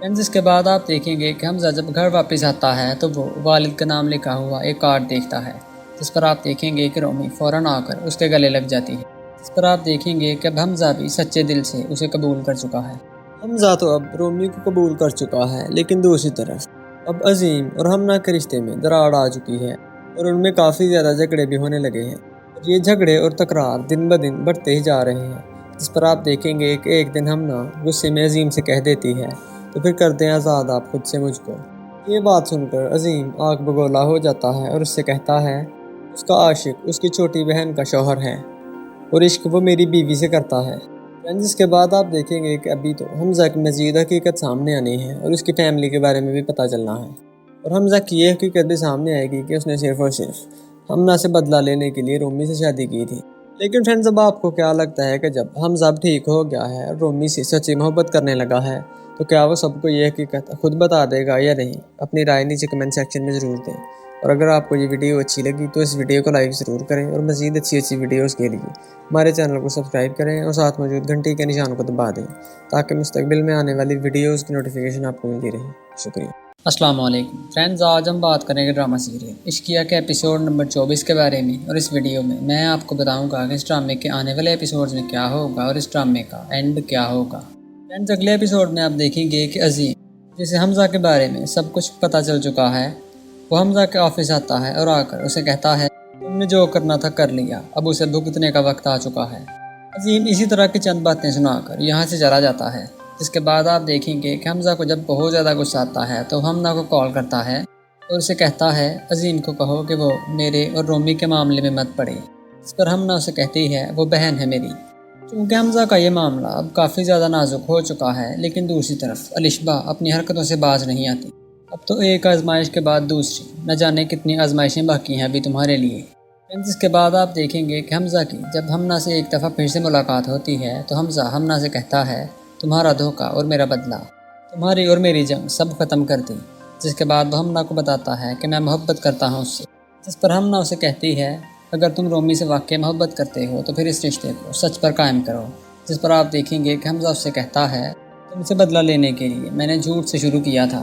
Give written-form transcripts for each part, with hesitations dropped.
Friends اس کے بعد آپ دیکھیں گے کہ حمزہ جب گھر واپس آتا ہے تو وہ والد کا نام لکھا ہوا ایک کارڈ دیکھتا ہے، جس پر آپ دیکھیں گے کہ رومی فوراً آ کر اس کے گلے لگ جاتی ہے، جس پر آپ دیکھیں گے کہ اب حمزہ بھی سچے دل سے اسے قبول کر چکا ہے۔ حمزہ تو اب رومی کو قبول کر چکا ہے، لیکن دوسری طرف اب عظیم اور ہمنا کے رشتے میں دراڑ آ چکی ہے اور ان میں کافی زیادہ جھگڑے بھی ہونے لگے ہیں، اور یہ جھگڑے اور تکرار دن بدن بڑھتے ہی جا رہے ہیں، جس پر آپ دیکھیں گے کہ ایک دن ہمنا غصے میں عظیم سے کہہ دیتی ہے، تو پھر کر دیں آزاد آپ خود سے مجھ کو۔ یہ بات سن کر عظیم آگ بگولا ہو جاتا ہے اور اس سے کہتا ہے اس کا عاشق اس کی چھوٹی بہن کا شوہر ہے اور عشق وہ میری بیوی سے کرتا ہے۔ فرینڈز اس کے بعد آپ دیکھیں گے کہ ابھی تو حمزہ کی مزید حقیقت سامنے آنی ہے اور اس کی فیملی کے بارے میں بھی پتہ چلنا ہے، اور حمزہ کی یہ حقیقت بھی سامنے آئے گی کہ اس نے صرف اور صرف ہمنا سے بدلہ لینے کے لیے رومی سے شادی کی تھی۔ لیکن فرینڈز اب آپ کو کیا لگتا ہے کہ جب حمزہ اب ٹھیک ہو گیا ہے اور رومی سے سچی محبت کرنے لگا ہے تو کیا وہ سب کو یہ حقیقت خود بتا دے گا یا نہیں؟ اپنی رائے نیچے کمنٹ سیکشن میں ضرور دیں، اور اگر آپ کو یہ ویڈیو اچھی لگی تو اس ویڈیو کو لائک ضرور کریں، اور مزید اچھی ویڈیوز کے لیے ہمارے چینل کو سبسکرائب کریں اور ساتھ موجود گھنٹی کے نشان کو دبا دیں تاکہ مستقبل میں آنے والی ویڈیوز کی نوٹیفیکیشن آپ کو ملتی رہے۔ شکریہ۔ السلام علیکم فرینڈز، آج ہم بات کریں گے ڈرامہ سیریل عشقیہ کے ایپیسوڈ نمبر 24 کے بارے میں، اور اس ویڈیو میں میں آپ کو بتاؤں گا کہ اس ڈرامے کے آنے والے ایپیسوڈز میں کیا ہوگا اور اس ڈرامے کا اینڈ کیا ہوگا۔ فرینڈز اگلے ایپیسوڈ میں آپ دیکھیں گے کہ عظیم جسے حمزہ کے بارے میں سب کچھ پتہ چل چکا ہے، وہ حمزہ کے آفس آتا ہے اور آ کر اسے کہتا ہے تم نے جو کرنا تھا کر لیا، اب اسے بھگتنے کا وقت آ چکا ہے۔ عظیم اسی طرح کی چند باتیں سنا کر یہاں سے چلا جاتا ہے، جس کے بعد آپ دیکھیں گے کہ حمزہ کو جب بہت زیادہ غصہ آتا ہے تو ہمنا کو کال کرتا ہے اور اسے کہتا ہے عظیم کو کہو کہ وہ میرے اور رومی کے معاملے میں مت پڑے، اس پر ہمنا اسے کہتی ہے وہ بہن ہے میری۔ چونکہ حمزہ کا یہ معاملہ اب کافی زیادہ نازک ہو چکا ہے، لیکن دوسری طرف الشبہ اپنی حرکتوں سے باز نہیں آتی۔ اب تو ایک آزمائش کے بعد دوسری، نہ جانے کتنی آزمائشیں باقی ہیں ابھی تمہارے لیے۔ اس کے بعد آپ دیکھیں گے کہ حمزہ کی جب ہمنا سے ایک دفعہ پھر سے ملاقات ہوتی ہے تو حمزہ ہمنا سے کہتا ہے تمہارا دھوکہ اور میرا بدلہ، تمہاری اور میری جنگ سب ختم کر دی، جس کے بعد وہ ہمنا کو بتاتا ہے کہ میں محبت کرتا ہوں اس سے، جس پر ہمنا اسے کہتی ہے اگر تم رومی سے واقعی محبت کرتے ہو تو پھر اس رشتے کو سچ پر قائم کرو، جس پر آپ دیکھیں گے کہ حمزہ اس سے کہتا ہے تم سے بدلہ لینے کے لیے میں نے جھوٹ سے شروع کیا تھا،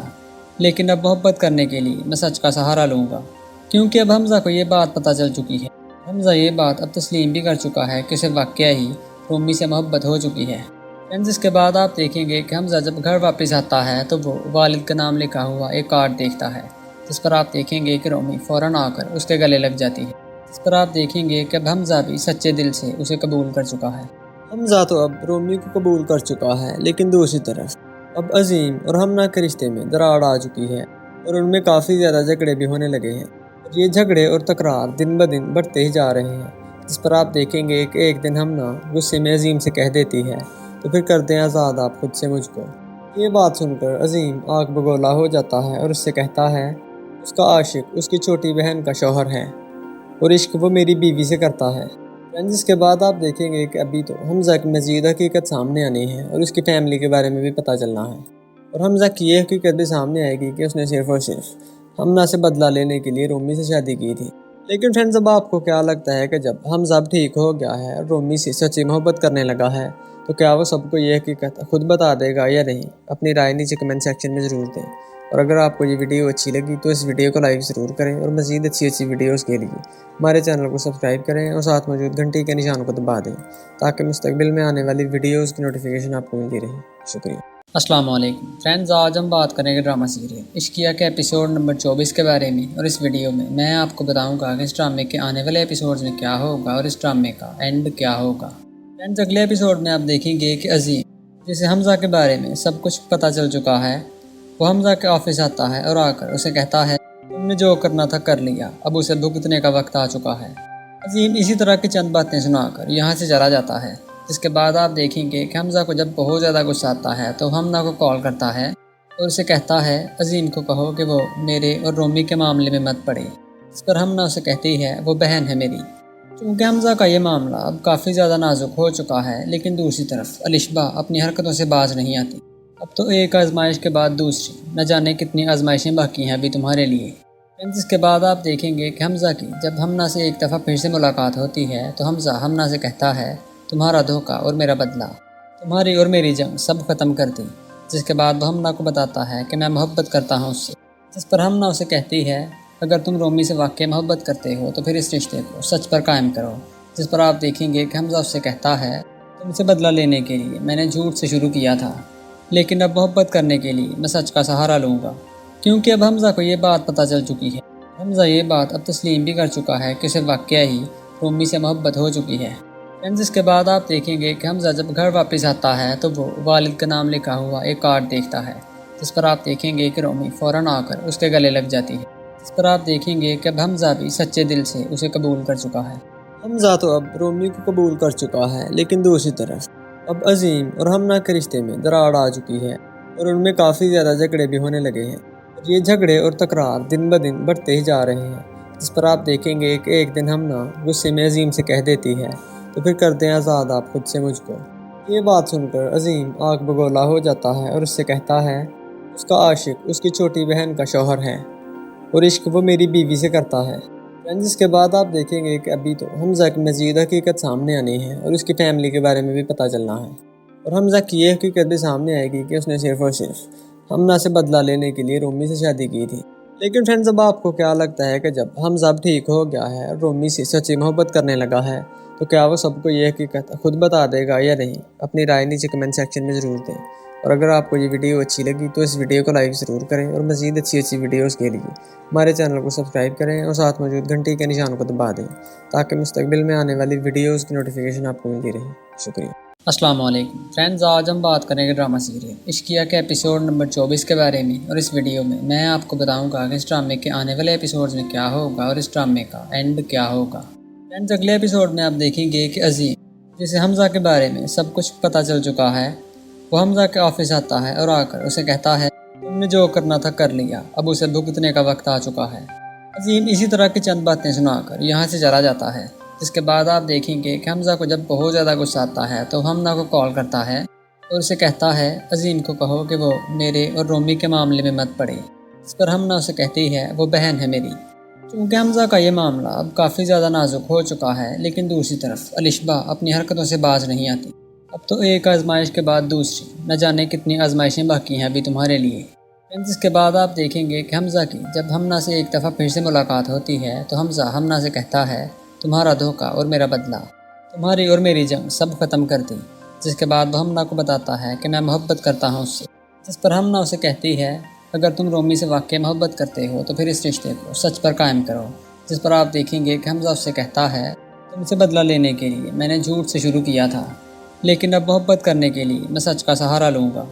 لیکن اب محبت کرنے کے لیے میں سچ کا سہارا لوں گا، کیونکہ اب حمزہ کو یہ بات پتہ چل چکی ہے۔ حمزہ یہ بات اب تسلیم بھی کر چکا ہے کہ اسے واقعہ ہی رومی سے محبت ہو چکی ہے۔ فرینڈز اس کے بعد آپ دیکھیں گے کہ حمزہ جب گھر واپس آتا ہے تو وہ والد کا نام لکھا ہوا ایک کارڈ دیکھتا ہے، جس پر آپ دیکھیں گے کہ رومی فوراً آ کر اس کے گلے لگ جاتی ہے، جس پر آپ دیکھیں گے کہ اب حمزہ بھی سچے دل سے اسے قبول کر چکا ہے۔ حمزہ تو اب رومی کو قبول کر چکا ہے، لیکن دوسری طرف اب عظیم اور ہمنا کے رشتے میں دراڑ آ چکی ہے اور ان میں کافی زیادہ جھگڑے بھی ہونے لگے ہیں، اور یہ جھگڑے اور تکرار دن بدن بڑھتے ہی جا رہے ہیں، جس پر آپ دیکھیں گے کہ ایک دن ہمنا غصے میں عظیم سے کہہ دیتی ہے تو پھر کر دیں آزاد آپ خود سے مجھ کو۔ یہ بات سن کر عظیم آگ بگولا ہو جاتا ہے اور اس سے کہتا ہے اس کا عاشق اس کی چھوٹی بہن کا شوہر ہے اور عشق وہ میری بیوی سے کرتا ہے۔ فرینڈز اس کے بعد آپ دیکھیں گے کہ ابھی تو حمزہ کی مزید حقیقت سامنے آنی ہے اور اس کی فیملی کے بارے میں بھی پتہ چلنا ہے، اور حمزہ کی یہ حقیقت بھی سامنے آئے گی کہ اس نے صرف اور صرف ہمنا سے بدلہ لینے کے لیے رومی سے شادی کی تھی۔ لیکن فرینڈز اب آپ کو کیا لگتا ہے کہ جب حمزہ اب ٹھیک ہو گیا ہے اور رومی سے سچی محبت کرنے لگا ہے تو کیا وہ سب کو یہ حقیقت خود بتا دے گا یا نہیں؟ اپنی رائے نیچے کمنٹ سیکشن میں ضرور دیں، اور اگر آپ کو یہ ویڈیو اچھی لگی تو اس ویڈیو کو لائک ضرور کریں، اور مزید اچھی ویڈیوز کے لیے ہمارے چینل کو سبسکرائب کریں اور ساتھ موجود گھنٹی کے نشان کو دبا دیں تاکہ مستقبل میں آنے والی ویڈیوز کی نوٹیفیکیشن آپ کو ملتی رہے۔ شکریہ۔ السلام علیکم فرینڈز، آج ہم بات کریں گے ڈرامہ سیریل عشقیہ کے ایپیسوڈ نمبر 24 کے بارے میں، اور اس ویڈیو میں میں آپ کو بتاؤں گا کہ اس ڈرامے کے آنے والے ایپیسوڈز میں کیا ہوگا اور اس ڈرامے کا اینڈ کیا ہوگا۔ فرینڈز اگلے ایپیسوڈ میں آپ دیکھیں گے کہ عظیم جسے حمزہ کے بارے میں سب کچھ پتہ چل چکا ہے، وہ حمزہ کے آفس آتا ہے اور آ کر اسے کہتا ہے تم نے جو کرنا تھا کر لیا، اب اسے بھگتنے کا وقت آ چکا ہے۔ عظیم اسی طرح کی چند باتیں سنا کر یہاں سے چلا جاتا ہے، جس کے بعد آپ دیکھیں گے کہ حمزہ کو جب بہت زیادہ غصہ آتا ہے تو ہمنا کو کال کرتا ہے اور اسے کہتا ہے عظیم کو کہو کہ وہ میرے اور رومی کے معاملے میں مت پڑے، اس پر ہمنا اسے کہتی ہے وہ بہن ہے میری۔ چونکہ حمزہ کا یہ معاملہ اب کافی زیادہ نازک ہو چکا ہے، لیکن دوسری طرف الشبہ اپنی حرکتوں سے باز نہیں آتی۔ اب تو ایک آزمائش کے بعد دوسری، نہ جانے کتنی آزمائشیں باقی ہیں ابھی تمہارے لیے۔ اس کے بعد آپ دیکھیں گے کہ حمزہ کی جب ہمنا سے ایک دفعہ پھر سے ملاقات ہوتی ہے تو حمزہ ہمنا سے کہتا ہے تمہارا دھوکہ اور میرا بدلہ، تمہاری اور میری جنگ سب ختم کر دی، جس کے بعد وہ ہمنا کو بتاتا ہے کہ میں محبت کرتا ہوں اس سے، جس پر ہمنا اسے کہتی ہے اگر تم رومی سے واقعی محبت کرتے ہو تو پھر اس رشتے کو سچ پر قائم کرو، جس پر آپ دیکھیں گے کہ حمزہ اس سے کہتا ہے تم سے بدلہ لینے کے لیے میں نے جھوٹ سے شروع کیا تھا، لیکن اب محبت کرنے کے لیے میں سچ کا سہارا لوں گا، کیونکہ اب حمزہ کو یہ بات پتہ چل چکی ہے۔ حمزہ یہ بات اب تسلیم بھی کر چکا ہے کہ اسے واقعی ہی رومی سے محبت ہو چکی ہے۔ فرینڈز، اس کے بعد آپ دیکھیں گے کہ حمزہ جب گھر واپس آتا ہے تو وہ والد کا نام لکھا ہوا ایک کارڈ دیکھتا ہے، جس پر آپ دیکھیں گے کہ رومی فوراً آ کر اس کے گلے لگ جاتی ہے، جس پر آپ دیکھیں گے کہ اب حمزہ بھی سچے دل سے اسے قبول کر چکا ہے۔ حمزہ تو اب رومی کو قبول کر چکا ہے، لیکن دوسری طرف اب عظیم اور ہمنا کے رشتے میں دراڑ آ چکی ہے اور ان میں کافی زیادہ جھگڑے بھی ہونے لگے ہیں، اور یہ جھگڑے اور تکرار دن بدن بڑھتے ہی جا رہے ہیں، جس پر آپ دیکھیں گے کہ ایک دن ہمنا غصے میں عظیم سے کہہ دیتی ہے تو پھر کر دیں آزاد آپ خود سے مجھ کو۔ یہ بات سن کر عظیم آگ بگولا ہو جاتا ہے اور اس سے کہتا ہے اس کا عاشق اس کی چھوٹی بہن کا شوہر ہے اور عشق وہ میری بیوی سے کرتا ہے۔ فرینڈز، اس کے بعد آپ دیکھیں گے کہ ابھی تو حمزہ کی مزید حقیقت سامنے آنی ہے اور اس کی فیملی کے بارے میں بھی پتہ چلنا ہے، اور حمزہ کی یہ حقیقت بھی سامنے آئے گی کہ اس نے صرف اور صرف ہمنا سے بدلہ لینے کے لیے رومی سے شادی کی تھی۔ لیکن فرینڈز، اب آپ کو کیا لگتا ہے کہ جب حمزہ اب ٹھیک ہو گیا ہے اور رومی سے سچی محبت کرنے لگا ہے تو کیا وہ سب کو یہ حقیقت خود بتا دے گا یا نہیں؟ اپنی رائے نیچے کمنٹ سیکشن میں ضرور دیں، اور اگر آپ کو یہ ویڈیو اچھی لگی تو اس ویڈیو کو لائک ضرور کریں، اور مزید اچھی ویڈیوز کے لیے ہمارے چینل کو سبسکرائب کریں اور ساتھ موجود گھنٹی کے نشان کو دبا دیں تاکہ مستقبل میں آنے والی ویڈیوز کی نوٹیفیکیشن آپ کو ملتی رہے۔ شکریہ۔ السلام علیکم فرینڈز، آج ہم بات کریں گے ڈرامہ سیریل عشقیہ کے ایپیسوڈ نمبر 24 کے بارے میں، اور اس ویڈیو میں آپ کو بتاؤں گا کہ اس ڈرامے کے آنے والے ایپیسوڈز میں کیا ہوگا اور اس ڈرامے کا اینڈ کیا ہوگا۔ فرینڈز، اگلے ایپیسوڈ میں آپ دیکھیں گے کہ عظیم جسے حمزہ کے بارے میں سب کچھ پتہ چل چکا ہے، وہ حمزہ کے آفس آتا ہے اور آ کر اسے کہتا ہے تم نے جو کرنا تھا کر لیا، اب اسے بھگتنے کا وقت آ چکا ہے۔ عظیم اسی طرح کی چند باتیں سنا کر یہاں سے چلا جاتا ہے، جس کے بعد آپ دیکھیں گے کہ حمزہ کو جب بہت زیادہ غصہ آتا ہے تو ہمنا کو کال کرتا ہے اور اسے کہتا ہے عظیم کو کہو کہ وہ میرے اور رومی کے معاملے میں مت پڑے، اس پر ہمنا اسے کہتی ہے وہ بہن ہے میری۔ چونکہ حمزہ کا یہ معاملہ اب کافی زیادہ نازک ہو چکا ہے، لیکن دوسری طرف الشبہ اپنی حرکتوں سے باز نہیں آتی۔ اب تو ایک آزمائش کے بعد دوسری، نہ جانے کتنی آزمائشیں باقی ہیں ابھی تمہارے لیے۔ اس کے بعد آپ دیکھیں گے کہ حمزہ کی جب ہمنا سے ایک دفعہ پھر سے ملاقات ہوتی ہے تو حمزہ ہمنا سے کہتا ہے تمہارا دھوکہ اور میرا بدلہ، تمہاری اور میری جنگ سب ختم کر دی، جس کے بعد وہ ہمنا کو بتاتا ہے کہ میں محبت کرتا ہوں اس سے، جس پر ہمنا اسے کہتی ہے اگر تم رومی سے واقعی محبت کرتے ہو تو پھر اس رشتے کو سچ پر قائم کرو، جس پر آپ دیکھیں گے کہ حمزہ اس سے کہتا ہے تم سے بدلہ لینے کے لیے میں نے جھوٹ سے شروع کیا تھا، لیکن اب محبت کرنے کے لیے میں سچ کا سہارا لوں گا،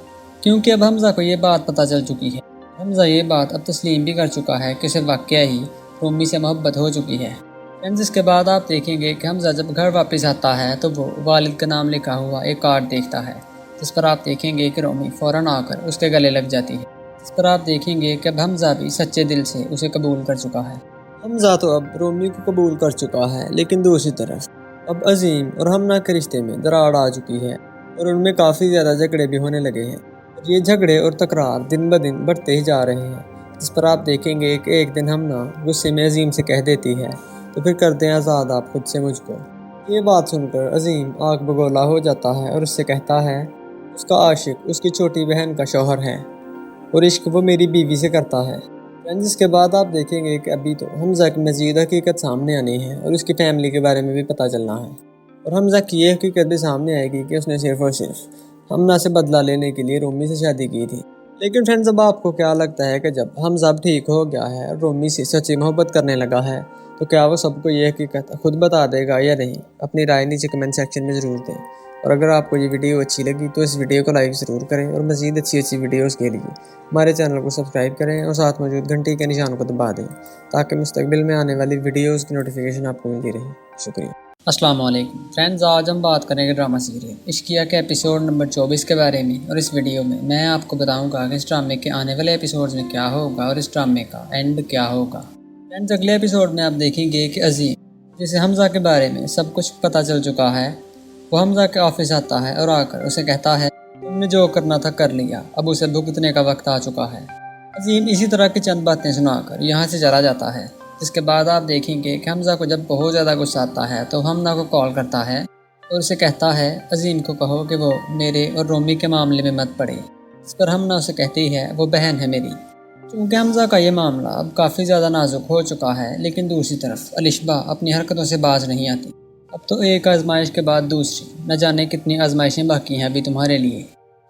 کیونکہ اب حمزہ کو یہ بات پتہ چل چکی ہے۔ حمزہ یہ بات اب تسلیم بھی کر چکا ہے کہ اسے واقعی ہی رومی سے محبت ہو چکی ہے۔ فرینڈز، اس کے بعد آپ دیکھیں گے کہ حمزہ جب گھر واپس آتا ہے تو وہ والد کا نام لکھا ہوا ایک کارڈ دیکھتا ہے، جس پر آپ دیکھیں گے کہ رومی فوراً آ کر اس کے گلے لگ جاتی ہے، جس پر آپ دیکھیں گے کہ اب حمزہ بھی سچے دل سے اسے قبول کر چکا ہے۔ حمزہ تو اب رومی کو قبول کر چکا ہے، لیکن دوسری طرف اب عظیم اور ہمنا کے رشتے میں دراڑ آ چکی ہے اور ان میں کافی زیادہ جھگڑے بھی ہونے لگے ہیں، اور یہ جھگڑے اور تکرار دن بدن بڑھتے ہی جا رہے ہیں، جس پر آپ دیکھیں گے کہ ایک دن ہمنا غصے میں عظیم سے کہہ دیتی ہے تو پھر کر دیں آزاد آپ خود سے مجھ کو۔ یہ بات سن کر عظیم آگ بگولا ہو جاتا ہے اور اس سے کہتا ہے اس کا عاشق اس کی چھوٹی بہن کا شوہر ہے اور عشق وہ میری بیوی سے کرتا ہے۔ فرینڈز، اس کے بعد آپ دیکھیں گے کہ ابھی تو حمزہ کی مزید حقیقت سامنے آنی ہے اور اس کی فیملی کے بارے میں بھی پتہ چلنا ہے، اور حمزہ کی یہ حقیقت بھی سامنے آئے گی کہ اس نے صرف اور صرف ہمنا سے بدلہ لینے کے لیے رومی سے شادی کی تھی۔ لیکن فرینڈز، اب آپ کو کیا لگتا ہے کہ جب حمزہ اب ٹھیک ہو گیا ہے اور رومی سے سچی محبت کرنے لگا ہے تو کیا وہ سب کو یہ حقیقت خود بتا دے گا یا نہیں؟ اپنی رائے نیچے کمنٹ سیکشن میں ضرور دیں، اور اگر آپ کو یہ ویڈیو اچھی لگی تو اس ویڈیو کو لائک ضرور کریں، اور مزید اچھی ویڈیوز کے لیے ہمارے چینل کو سبسکرائب کریں اور ساتھ موجود گھنٹی کے نشان کو دبا دیں تاکہ مستقبل میں آنے والی ویڈیوز کی نوٹیفیکیشن آپ کو ملتی رہے۔ شکریہ۔ السلام علیکم فرینڈز، آج ہم بات کریں گے ڈرامہ سیریل عشقیہ کے ایپیسوڈ نمبر 24 کے بارے میں، اور اس ویڈیو میں آپ کو بتاؤں گا کہ اس ڈرامے کے آنے والے ایپیسوڈز میں کیا ہوگا اور اس ڈرامے کا اینڈ کیا ہوگا۔ فرینڈز، اگلے ایپیسوڈ میں آپ دیکھیں گے کہ عظیم جسے حمزہ کے بارے میں سب کچھ پتہ چل چکا ہے، وہ حمزہ کے آفس آتا ہے اور آ کر اسے کہتا ہے تم نے جو کرنا تھا کر لیا، اب اسے بھگتنے کا وقت آ چکا ہے۔ عظیم اسی طرح کی چند باتیں سنا کر یہاں سے چلا جاتا ہے، جس کے بعد آپ دیکھیں گے کہ حمزہ کو جب بہت زیادہ غصہ آتا ہے تو ہمنا کو کال کرتا ہے اور اسے کہتا ہے عظیم کو کہو کہ وہ میرے اور رومی کے معاملے میں مت پڑے، اس پر حمنا اسے کہتی ہے وہ بہن ہے میری۔ چونکہ حمزہ کا یہ معاملہ اب کافی زیادہ نازک ہو چکا ہے، لیکن دوسری طرف الشبا اپنی حرکتوں سے باز نہیں آتی۔ اب تو ایک آزمائش کے بعد دوسری، نہ جانے کتنی آزمائشیں باقی ہیں ابھی تمہارے لیے۔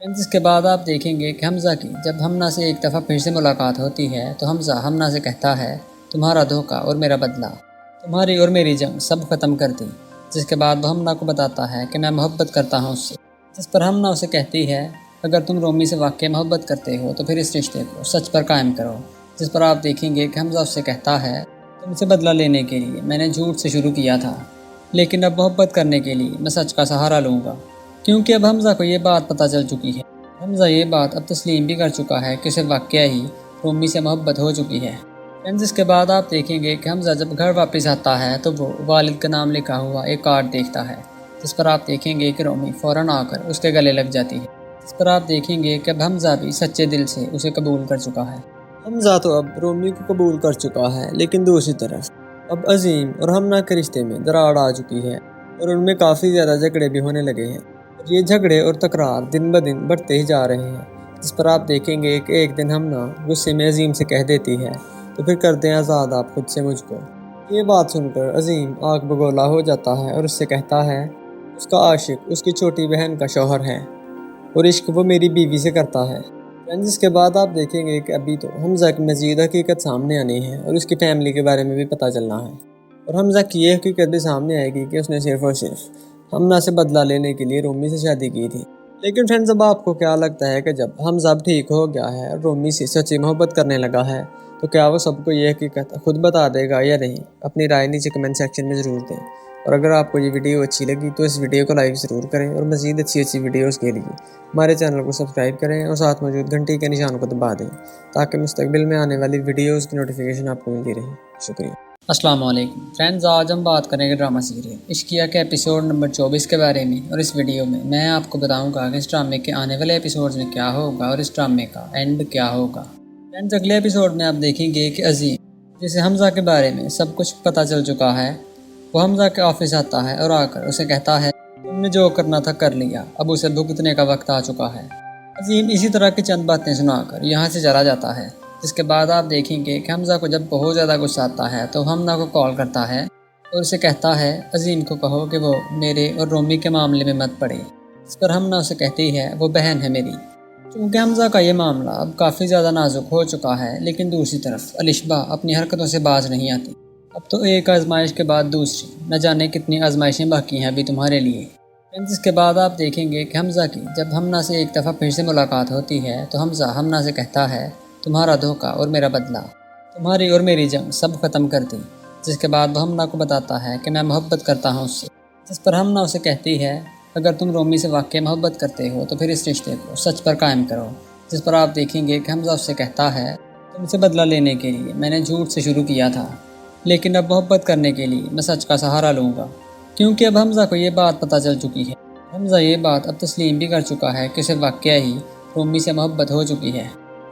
اس کے بعد آپ دیکھیں گے کہ حمزہ کی جب حمنا سے ایک دفعہ پھر سے ملاقات ہوتی ہے تو حمزہ حمنا سے کہتا ہے تمہارا دھوکہ اور میرا بدلہ، تمہاری اور میری جنگ سب ختم کر دی۔ جس کے بعد وہ حمنا کو بتاتا ہے کہ میں محبت کرتا ہوں اس سے، جس پر حمنا اسے کہتی ہے اگر تم رومی سے واقعی محبت کرتے ہو تو پھر اس رشتے کو سچ پر قائم کرو۔ جس پر آپ دیکھیں گے کہ حمزہ اس سے کہتا ہے تم سے بدلہ لینے کے لیے میں نے جھوٹ سے شروع کیا تھا، لیکن اب محبت کرنے کے لیے میں سچ کا سہارا لوں گا، کیونکہ اب حمزہ کو یہ بات پتہ چل چکی ہے۔ حمزہ یہ بات اب تسلیم بھی کر چکا ہے کہ اسے واقعی ہی رومی سے محبت ہو چکی ہے۔ اس کے بعد آپ دیکھیں گے کہ حمزہ جب گھر واپس آتا ہے تو وہ والد کا نام لکھا ہوا ایک کارڈ دیکھتا ہے، جس پر آپ دیکھیں گے کہ رومی فوراً آ کر اس کے گلے لگ جاتی ہے۔ اس پر آپ دیکھیں گے کہ اب حمزہ بھی سچے دل سے اسے قبول کر چکا ہے۔ حمزہ تو اب رومی کو قبول کر چکا ہے، لیکن دوسری طرف اب عظیم اور حمنا کے رشتے میں دراڑ آ چکی ہے اور ان میں کافی زیادہ جھگڑے بھی ہونے لگے ہیں، اور یہ جھگڑے اور تکرار دن بدن بڑھتے ہی جا رہے ہیں۔ جس پر آپ دیکھیں گے کہ ایک دن حمنا غصے میں عظیم سے کہہ دیتی ہے تو پھر کر دیں آزاد آپ خود سے مجھ کو۔ یہ بات سن کر عظیم آگ بگولا ہو جاتا ہے اور اس سے کہتا ہے اس کا عاشق اس کی چھوٹی بہن کا شوہر ہے اور عشق وہ میری بیوی سے کرتا ہے۔ جس کے بعد آپ دیکھیں گے کہ ابھی تو حمزہ کی مزید حقیقت سامنے آنی ہے اور اس کی فیملی کے بارے میں بھی پتہ چلنا ہے، اور حمزہ کی یہ حقیقت بھی سامنے آئے گی کہ اس نے صرف اور صرف حمنا سے بدلہ لینے کے لیے رومی سے شادی کی تھی۔ لیکن فرینڈز، اب آپ کو کیا لگتا ہے کہ جب حمزہ اب ٹھیک ہو گیا ہے اور رومی سے سچی محبت کرنے لگا ہے تو کیا وہ سب کو یہ حقیقت خود بتا دے گا یا نہیں؟ اپنی رائے نیچے کمنٹ سیکشن میں ضرور دیں، اور اگر آپ کو یہ ویڈیو اچھی لگی تو اس ویڈیو کو لائک ضرور کریں، اور مزید اچھی ویڈیوز کے لیے ہمارے چینل کو سبسکرائب کریں اور ساتھ موجود گھنٹی کے نشان کو دبا دیں تاکہ مستقبل میں آنے والی ویڈیوز کی نوٹیفیکیشن آپ کو ملتی رہے۔ شکریہ۔ السلام علیکم فرینڈز، آج ہم بات کریں گے ڈرامہ سیریل عشقیہ کے ایپیسوڈ نمبر 24 کے بارے میں، اور اس ویڈیو میں میں آپ کو بتاؤں گا کہ اس ڈرامے کے آنے والے ایپیسوڈز میں کیا ہوگا اور اس ڈرامے کا اینڈ کیا ہوگا۔ فرینڈز، اگلے ایپیسوڈ میں آپ دیکھیں گے کہ عظیم، جسے حمزہ کے بارے میں سب کچھ پتہ چل چکا ہے، وہ حمزہ کے آفس آتا ہے اور آ کر اسے کہتا ہے تم نے جو کرنا تھا کر لیا، اب اسے بھگتنے کا وقت آ چکا ہے۔ عظیم اسی طرح کی چند باتیں سنا کر یہاں سے چلا جاتا ہے، جس کے بعد آپ دیکھیں گے کہ حمزہ کو جب بہت زیادہ غصہ آتا ہے تو حمنا کو کال کرتا ہے اور اسے کہتا ہے عظیم کو کہو کہ وہ میرے اور رومی کے معاملے میں مت پڑے۔ اس پر حمنا اسے کہتی ہے وہ بہن ہے میری۔ چونکہ حمزہ کا یہ معاملہ اب کافی زیادہ نازک ہو چکا ہے، لیکن دوسری طرف الشبا اپنی حرکتوں سے باز نہیں آتی۔ اب تو ایک آزمائش کے بعد دوسری، نہ جانے کتنی آزمائشیں باقی ہیں ابھی تمہارے لیے۔ اس کے بعد آپ دیکھیں گے کہ حمزہ کی جب حمنا سے ایک دفعہ پھر سے ملاقات ہوتی ہے تو حمزہ حمنا سے کہتا ہے تمہارا دھوکہ اور میرا بدلہ، تمہاری اور میری جنگ سب ختم کر دی۔ جس کے بعد وہ حمنا کو بتاتا ہے کہ میں محبت کرتا ہوں اس سے، جس پر حمنا اسے کہتی ہے اگر تم رومی سے واقعی محبت کرتے ہو تو پھر اس رشتے کو سچ پر قائم کرو۔ جس پر آپ دیکھیں گے کہ حمزہ اس سے کہتا ہے تم سے بدلہ لینے کے لیے میں نے جھوٹ سے شروع کیا تھا، لیکن اب محبت کرنے کے لیے میں سچ کا سہارا لوں گا، کیونکہ اب حمزہ کو یہ بات پتہ چل چکی ہے۔ حمزہ یہ بات اب تسلیم بھی کر چکا ہے کہ اسے واقعی ہی رومی سے محبت ہو چکی ہے۔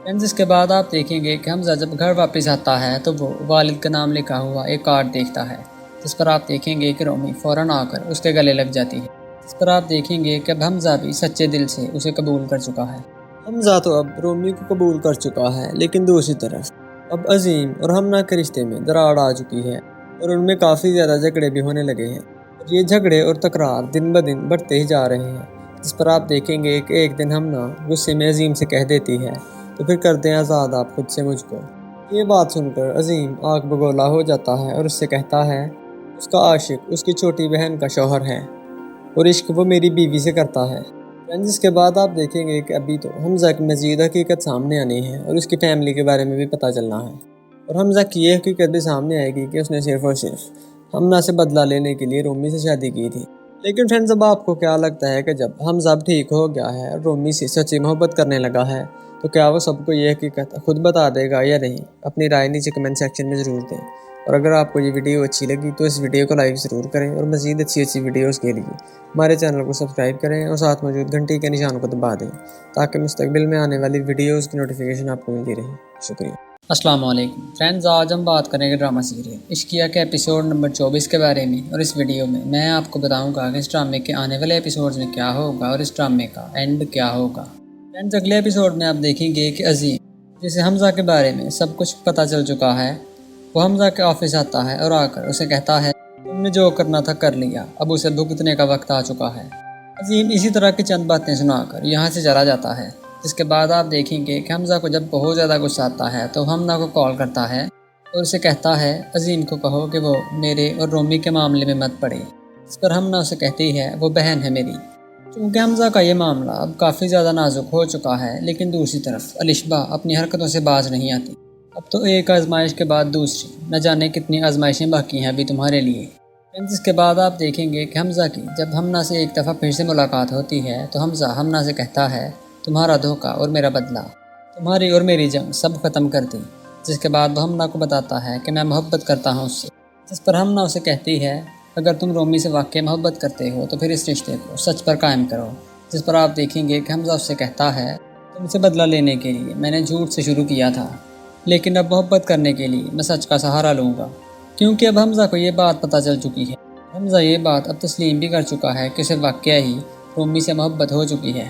اس کے بعد آپ دیکھیں گے کہ حمزہ جب گھر واپس آتا ہے تو وہ والد کا نام لکھا ہوا ایک کارڈ دیکھتا ہے، جس پر آپ دیکھیں گے کہ رومی فوراً آ کر اس کے گلے لگ جاتی ہے۔ جس پر آپ دیکھیں گے کہ اب حمزہ بھی سچے دل سے اسے قبول کر چکا ہے۔ حمزہ تو اب رومی کو قبول کر چکا ہے، لیکن دوسری طرف اب عظیم اور حمنا کے رشتے میں دراڑ آ چکی ہے اور ان میں کافی زیادہ جھگڑے بھی ہونے لگے ہیں، اور یہ جھگڑے اور تکرار دن بدن بڑھتے ہی جا رہے ہیں۔ جس پر آپ دیکھیں گے کہ ایک دن حمنا غصے میں عظیم سے کہہ دیتی ہے تو پھر کر دیں آزاد آپ خود سے مجھ کو۔ یہ بات سن کر عظیم آگ بگولا ہو جاتا ہے اور اس سے کہتا ہے اس کا عاشق اس کی چھوٹی بہن کا شوہر ہے اور عشق وہ میری بیوی سے کرتا ہے۔ جس کے بعد آپ دیکھیں گے کہ ابھی تو حمزہ کی مزید حقیقت سامنے آنی ہے اور اس کی فیملی کے بارے میں بھی پتہ چلنا ہے، اور حمزہ کی یہ حقیقت بھی سامنے آئے گی کہ اس نے صرف اور صرف حمنا سے بدلہ لینے کے لیے رومی سے شادی کی تھی۔ لیکن فرینڈز، اب آپ کو کیا لگتا ہے کہ جب حمزہ اب ٹھیک ہو گیا ہے اور رومی سے سچی محبت کرنے لگا ہے تو کیا وہ سب کو یہ حقیقت خود بتا دے گا یا نہیں؟ اپنی رائے نیچے کمنٹ سیکشن میں ضرور دیں، اور اگر آپ کو یہ ویڈیو اچھی لگی تو اس ویڈیو کو لائک ضرور کریں، اور مزید اچھی ویڈیوز کے لیے ہمارے چینل کو سبسکرائب کریں اور ساتھ موجود گھنٹی کے نشان کو دبا دیں تاکہ مستقبل میں آنے والی ویڈیوز کی نوٹیفیکیشن آپ کو ملتی رہے۔ شکریہ۔ السلام علیکم فرینڈز، آج ہم بات کریں گے ڈرامہ سیریل عشقیہ کے ایپیسوڈ نمبر 24 کے بارے میں، اور اس ویڈیو میں میں آپ کو بتاؤں گا کہ اس ڈرامے کے آنے والے ایپیسوڈز میں کیا ہوگا اور اس ڈرامے کا اینڈ کیا ہوگا۔ فرینڈز اگلے ایپیسوڈ میں آپ دیکھیں گے کہ عظیم جسے حمزہ کے بارے میں سب کچھ پتہ چل چکا ہے، وہ حمزہ کے آفس آتا ہے اور آ کر اسے کہتا ہے تم نے جو کرنا تھا کر لیا، اب اسے بھگتنے کا وقت آ چکا ہے۔ عظیم اسی طرح کی چند باتیں سنا کر یہاں سے چلا جاتا ہے، جس کے بعد آپ دیکھیں گے کہ حمزہ کو جب بہت زیادہ غصہ آتا ہے تو حمزہ کو کال کرتا ہے اور اسے کہتا ہے عظیم کو کہو کہ وہ میرے اور رومی کے معاملے میں مت پڑے، اس پر حمزہ اسے کہتی ہے وہ بہن ہے میری۔ چونکہ حمزہ کا یہ معاملہ اب کافی زیادہ نازک ہو چکا ہے، لیکن دوسری طرف الشبہ اپنی حرکتوں سے باز نہیں آتی۔ اب تو ایک آزمائش کے بعد دوسری، نہ جانے کتنی آزمائشیں باقی ہیں ابھی تمہارے لیے۔ اس کے بعد آپ دیکھیں گے کہ حمزہ کی جب ہمنا سے ایک دفعہ پھر سے ملاقات ہوتی ہے تو حمزہ ہمنا سے کہتا ہے تمہارا دھوکہ اور میرا بدلہ، تمہاری اور میری جنگ سب ختم کر دی، جس کے بعد وہ ہمنا کو بتاتا ہے کہ میں محبت کرتا ہوں اس سے، جس پر ہمنا اسے کہتی ہے اگر تم رومی سے واقعی محبت کرتے ہو تو پھر اس رشتے کو سچ پر قائم کرو، جس پر آپ دیکھیں گے کہ حمزہ اس سے کہتا ہے تم سے بدلہ لینے کے لیے میں نے جھوٹ سے شروع کیا تھا، لیکن اب محبت کرنے کے لیے میں سچ کا سہارا لوں گا، کیونکہ اب حمزہ کو یہ بات پتہ چل چکی ہے۔ حمزہ یہ بات اب تسلیم بھی کر چکا ہے کہ اسے واقعہ ہی رومی سے محبت ہو چکی ہے۔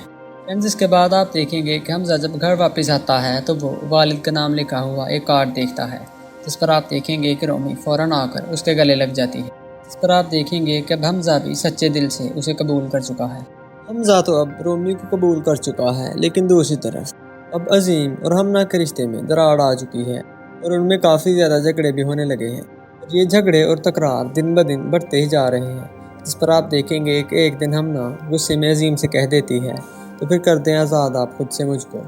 اس کے بعد آپ دیکھیں گے کہ حمزہ جب گھر واپس آتا ہے تو وہ والد کا نام لکھا ہوا ایک کارڈ دیکھتا ہے، جس پر آپ دیکھیں گے کہ رومی فوراً آ کر اس کے گلے لگ جاتی ہے، جس پر آپ دیکھیں گے کہ اب حمزہ بھی سچے دل سے اسے قبول کر چکا ہے۔ حمزہ تو اب رومی کو قبول کر چکا ہے، لیکن دوسری طرف اب عظیم اور ہمنا کے رشتے میں دراڑ آ چکی ہے اور ان میں کافی زیادہ جھگڑے بھی ہونے لگے ہیں، اور یہ جھگڑے اور تکرار دن بدن بڑھتے ہی جا رہے ہیں، جس پر آپ دیکھیں گے کہ ایک دن ہمنا غصے میں عظیم سے کہہ دیتی ہے تو پھر کر دیں آزاد آپ خود سے مجھ کو۔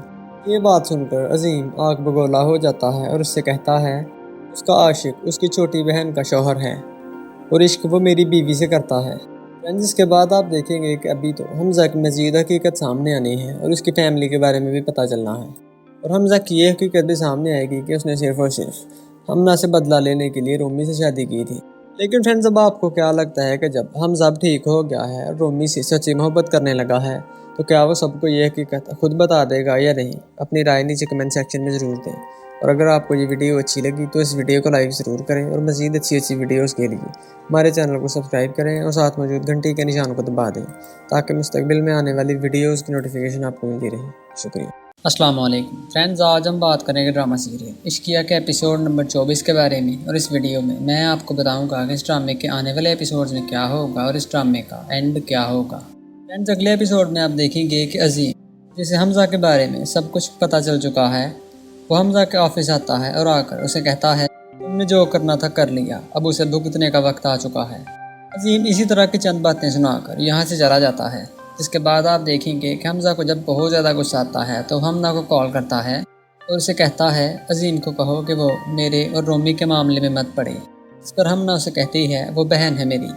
یہ بات سن کر عظیم آگ بگولا ہو جاتا ہے اور اس سے کہتا ہے اس کا عاشق اس کی چھوٹی بہن کا شوہر ہے اور عشق وہ میری بیوی سے کرتا ہے۔ اس کے بعد آپ دیکھیں گے کہ ابھی تو حمزہ کی مزید حقیقت سامنے آنی ہے اور اس کی فیملی کے بارے میں بھی پتہ چلنا ہے، اور حمزہ کی یہ حقیقت بھی سامنے آئے گی کہ اس نے صرف اور صرف ہمنا سے بدلہ لینے کے لیے رومی سے شادی کی تھی۔ لیکن فرینڈز اب آپ کو کیا لگتا ہے کہ جب حمزہ اب ٹھیک ہو گیا ہے اور رومی سے سچی محبت کرنے لگا ہے تو کیا وہ سب کو یہ حقیقت خود بتا دے گا یا نہیں؟ اپنی رائے نیچے کمنٹ سیکشن میں ضرور دیں، اور اگر آپ کو یہ ویڈیو اچھی لگی تو اس ویڈیو کو لائک ضرور کریں، اور مزید اچھی ویڈیوز کے لیے ہمارے چینل کو سبسکرائب کریں اور ساتھ موجود گھنٹی کے نشان کو دبا دیں تاکہ مستقبل میں آنے والی ویڈیوز کی نوٹیفیکیشن آپ کو ملتی رہے۔ شکریہ۔ السلام علیکم فرینڈز، آج ہم بات کریں گے ڈرامہ سیریل عشقیہ کے ایپیسوڈ نمبر 24 کے بارے میں، اور اس ویڈیو میں میں آپ کو بتاؤں گا کہ اس ڈرامے کے آنے والے ایپیسوڈز میں کیا ہوگا اور اس ڈرامے کا اینڈ کیا ہوگا۔ فرینڈز اگلے ایپیسوڈ میں آپ دیکھیں گے کہ عظیم جسے حمزہ کے بارے میں سب کچھ پتہ چل چکا ہے، وہ حمزہ کے آفس آتا ہے اور آ کر اسے کہتا ہے تم نے جو کرنا تھا کر لیا، اب اسے بھگتنے کا وقت آ چکا ہے۔ عظیم اسی طرح کی چند باتیں سنا کر یہاں سے چلا جاتا ہے، جس کے بعد آپ دیکھیں گے کہ حمزہ کو جب بہت زیادہ غصہ آتا ہے تو ہمنا کو کال کرتا ہے اور اسے کہتا ہے عظیم کو کہو کہ وہ میرے اور رومی کے معاملے میں مت پڑے، اس پر ہمنا اسے کہتی ہے وہ بہن ہے میری۔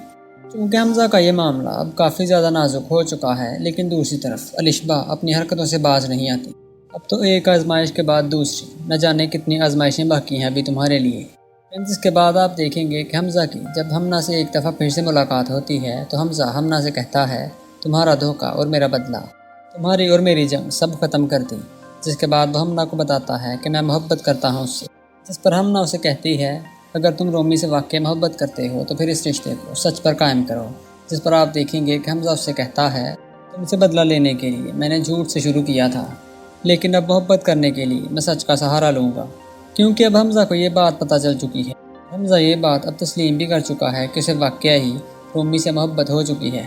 چونکہ حمزہ کا یہ معاملہ اب کافی زیادہ نازک ہو چکا ہے، لیکن دوسری طرف الشبہ اپنی حرکتوں سے باز نہیں آتی۔ اب تو ایک آزمائش کے بعد دوسری، نہ جانے کتنی آزمائشیں باقی ہیں ابھی تمہارے لیے۔ اس کے بعد آپ دیکھیں گے کہ حمزہ کی جب ہمنا سے ایک دفعہ پھر سے ملاقات ہوتی ہے تو حمزہ ہمنا سے کہتا ہے تمہارا دھوکہ اور میرا بدلہ، تمہاری اور میری جنگ سب ختم کر دی، جس کے بعد وہ ہمنا کو بتاتا ہے کہ میں محبت کرتا ہوں اس سے، جس پر ہمنا اسے کہتی ہے اگر تم رومی سے واقعی محبت کرتے ہو تو پھر اس رشتے کو سچ پر قائم کرو، جس پر آپ دیکھیں گے کہ حمزہ اس سے کہتا ہے تم سے بدلہ لینے کے لیے میں نے جھوٹ سے شروع کیا تھا، لیکن اب محبت کرنے کے لیے میں سچ کا سہارا لوں گا، کیونکہ اب حمزہ کو یہ بات پتہ چل چکی ہے۔ حمزہ یہ بات اب تسلیم بھی کر چکا ہے کہ اسے واقعہ ہی رومی سے محبت ہو چکی ہے۔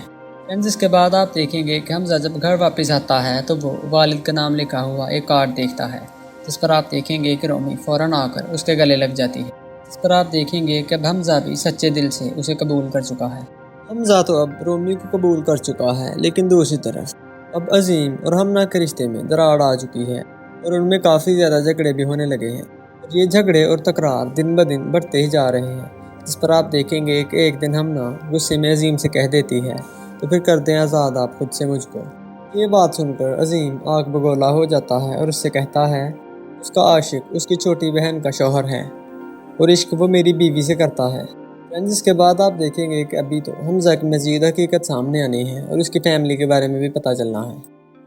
اس کے بعد آپ دیکھیں گے کہ حمزہ جب گھر واپس آتا ہے تو وہ والد کا نام لکھا ہوا ایک کارڈ دیکھتا ہے، جس پر آپ دیکھیں گے کہ رومی فوراً آ کر اس کے گلے لگ جاتی ہے، جس پر آپ دیکھیں گے کہ اب حمزہ بھی سچے دل سے اسے قبول کر چکا ہے۔ حمزہ تو اب رومی کو قبول کر چکا ہے، لیکن دوسری طرف اب عظیم اور ہمنا کے رشتے میں دراڑ آ چکی ہے اور ان میں کافی زیادہ جھگڑے بھی ہونے لگے ہیں، اور یہ جھگڑے اور تکرار دن بدن بڑھتے ہی جا رہے ہیں، جس پر آپ دیکھیں گے کہ ایک دن ہمنا غصے میں عظیم سے کہہ دیتی ہے تو پھر کر دیں آزاد آپ خود سے مجھ کو۔ یہ بات سن کر عظیم آگ بگولا ہو جاتا ہے اور اس سے کہتا ہے اس کا عاشق اس کی چھوٹی بہن کا شوہر ہے اور عشق وہ میری بیوی سے کرتا ہے۔ اس کے بعد آپ دیکھیں گے کہ ابھی تو حمزہ کی مزید حقیقت سامنے آنی ہے اور اس کی فیملی کے بارے میں بھی پتہ چلنا ہے،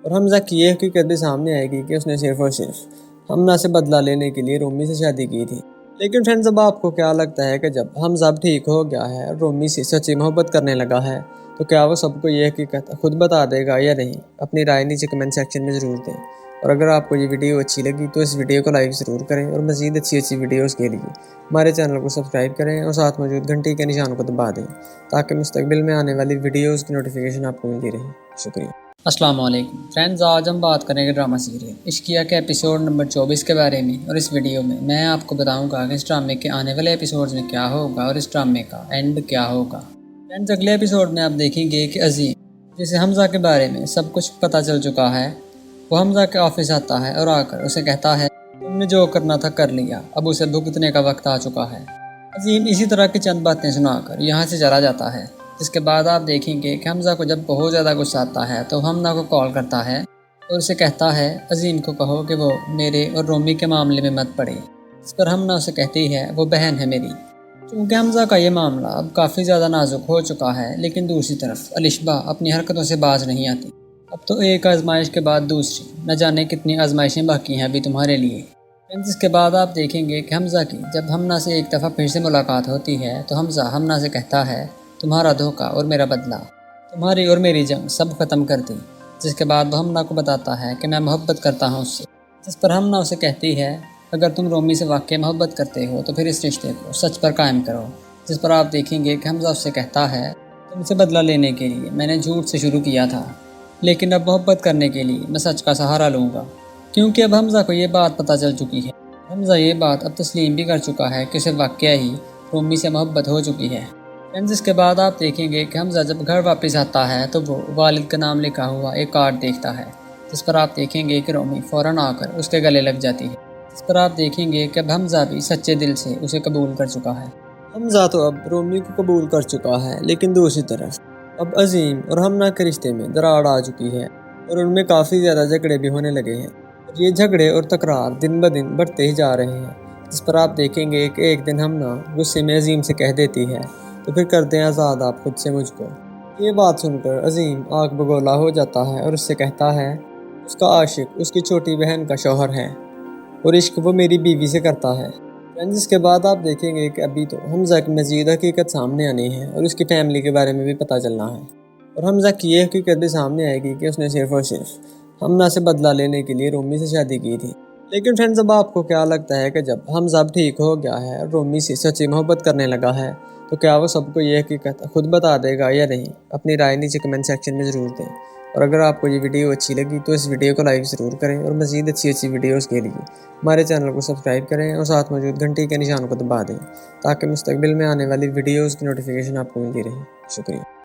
اور حمزہ کی یہ حقیقت بھی سامنے آئے گی کہ اس نے صرف اور صرف ہمنا سے بدلہ لینے کے لیے رومی سے شادی کی تھی۔ لیکن فرینڈز اب آپ کو کیا لگتا ہے کہ جب حمزہ اب ٹھیک ہو گیا ہے اور رومی سے سچی محبت کرنے لگا ہے تو کیا وہ سب کو یہ حقیقت خود بتا دے گا یا نہیں؟ اپنی رائے نیچے کمنٹ سیکشن میں ضرور دیں، اور اگر آپ کو یہ ویڈیو اچھی لگی تو اس ویڈیو کو لائک ضرور کریں، اور مزید اچھی ویڈیوز کے لیے ہمارے چینل کو سبسکرائب کریں اور ساتھ موجود گھنٹی کے نشان کو دبا دیں تاکہ مستقبل میں آنے والی ویڈیوز کی نوٹیفیکیشن آپ کو ملتی رہے۔ شکریہ۔ السلام علیکم فرینڈز، آج ہم بات کریں گے ڈرامہ سیریل عشقیہ کے ایپیسوڈ نمبر 24 کے بارے میں، اور اس ویڈیو میں آپ کو بتاؤں گا کہ اس ڈرامے کے آنے والے ایپیسوڈز میں کیا ہوگا اور اس ڈرامے کا اینڈ کیا ہوگا۔ فرینڈز، اگلے ایپیسوڈ میں آپ دیکھیں گے کہ عظیم، جسے حمزہ کے بارے میں سب کچھ پتہ چل چکا ہے، وہ حمزہ کے آفس آتا ہے اور آ کر اسے کہتا ہے تم نے جو کرنا تھا کر لیا، اب اسے بھگتنے کا وقت آ چکا ہے۔ عظیم اسی طرح کی چند باتیں سنا کر یہاں سے چلا جاتا ہے، جس کے بعد آپ دیکھیں گے کہ حمزہ کو جب بہت زیادہ غصہ آتا ہے تو حمزہ کو کال کرتا ہے اور اسے کہتا ہے عظیم کو کہو کہ وہ میرے اور رومی کے معاملے میں مت پڑے، اس پر حمزہ اسے کہتی ہے وہ بہن ہے میری۔ چونکہ حمزہ کا یہ معاملہ اب کافی زیادہ نازک ہو چکا ہے، لیکن دوسری طرف الشبہ اپنی حرکتوں سے باز نہیں آتی۔ اب تو ایک آزمائش کے بعد دوسری، نہ جانے کتنی آزمائشیں باقی ہیں ابھی تمہارے لیے۔ اس کے بعد آپ دیکھیں گے کہ حمزہ کی جب حمزہ سے ایک دفعہ پھر سے ملاقات ہوتی ہے تو حمزہ حمزہ سے کہتا ہے تمہارا دھوکہ اور میرا بدلہ، تمہاری اور میری جنگ سب ختم کر دی، جس کے بعد وہ حمزہ کو بتاتا ہے کہ میں محبت کرتا ہوں اس سے، جس پر حمزہ اسے کہتی ہے اگر تم رومی سے واقعی محبت کرتے ہو تو پھر اس رشتے کو سچ پر قائم کرو، جس پر آپ دیکھیں گے کہ حمزہ اس سے کہتا ہے تم سے بدلہ لینے کے لیے میں نے جھوٹ سے شروع کیا تھا، لیکن اب محبت کرنے کے لیے میں سچ کا سہارا لوں گا، کیونکہ اب حمزہ کو یہ بات پتہ چل چکی ہے۔ حمزہ یہ بات اب تسلیم بھی کر چکا ہے کہ اسے واقعہ ہی رومی سے محبت ہو چکی ہے۔ اس کے بعد آپ دیکھیں گے کہ حمزہ جب گھر واپس آتا ہے تو وہ والد کا نام لکھا ہوا ایک کارڈ دیکھتا ہے، جس پر آپ دیکھیں گے کہ رومی فوراً آ کر اس کے گلے لگ جاتی ہے، جس پر آپ دیکھیں گے کہ اب حمزہ بھی سچے دل سے اسے قبول کر چکا ہے۔ حمزہ تو اب رومی کو قبول کر چکا ہے، لیکن دوسری طرف اب عظیم اور حمزہ کے رشتے میں دراڑ آ چکی ہے اور ان میں کافی زیادہ جھگڑے بھی ہونے لگے ہیں، اور یہ جھگڑے اور تکرار دن بدن بڑھتے ہی جا رہے ہیں، جس پر آپ دیکھیں گے کہ ایک دن حمزہ غصے میں عظیم سے کہہ دیتی ہے تو پھر کر دیں آزاد آپ خود سے مجھ کو۔ یہ بات سن کر عظیم آگ بگولا ہو جاتا ہے اور اس سے کہتا ہے اس کا عاشق اس کی چھوٹی بہن کا شوہر ہے اور عشق وہ میری بیوی سے کرتا ہے۔ اس کے بعد آپ دیکھیں گے کہ ابھی تو حمزہ کی مزید حقیقت سامنے آنی ہے اور اس کی فیملی کے بارے میں بھی پتہ چلنا ہے، اور حمزہ کی یہ حقیقت بھی سامنے آئے گی کہ اس نے صرف اور صرف حمزہ سے بدلہ لینے کے لیے رومی سے شادی کی تھی۔ لیکن فرینڈز اب آپ کو کیا لگتا ہے کہ جب حمزہ اب ٹھیک ہو گیا ہے اور رومی سے سچی محبت کرنے لگا ہے تو کیا وہ سب کو یہ حقیقت خود بتا دے گا یا نہیں؟ اپنی رائے نیچے کمنٹ سیکشن میں ضرور دیں، اور اگر آپ کو یہ ویڈیو اچھی لگی تو اس ویڈیو کو لائک ضرور کریں، اور مزید اچھی ویڈیوز کے لیے ہمارے چینل کو سبسکرائب کریں اور ساتھ موجود گھنٹی کے نشان کو دبا دیں تاکہ مستقبل میں آنے والی ویڈیوز کی نوٹیفیکیشن آپ کو ملتی رہے۔ شکریہ۔